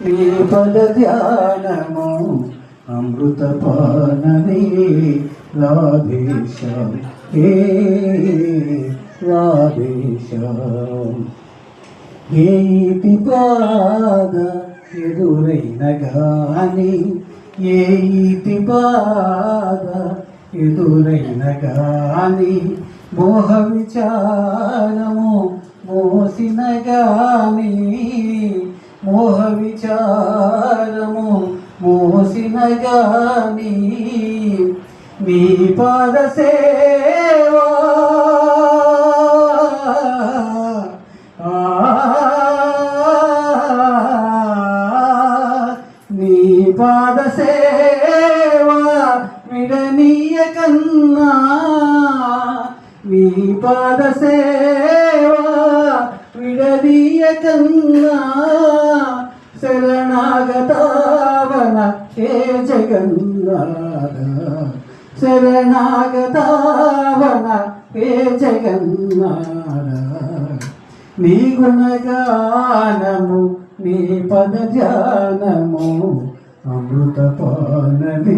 నీ పద ధ్యానము అమృతపానమే రాధేశం హే రాధేశం. ఏటి బాధ ఎదురైన గాని, ఏటి బాధ ఎదురైన గాని, మోహ విచారము మోసిన గాని, మోహ విచారము మోసిన గాని, నీ పాద సేవా నీ పాద సేవా విడనీయ కన్నా, నీ పాద సేవా విడనీయ కన్నా, శరణాగతావన హే జగన్నాథ, శరణాగతావన హే జగన్నాథ. నీ గుణగానము నీ పద ధ్యానము అమృతపానమే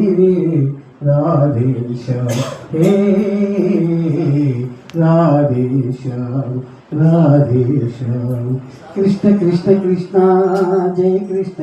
రాధేశం హే రాధేశం రాధేశం. కృష్ణ కృష్ణ కృష్ణ జయ కృష్ణ.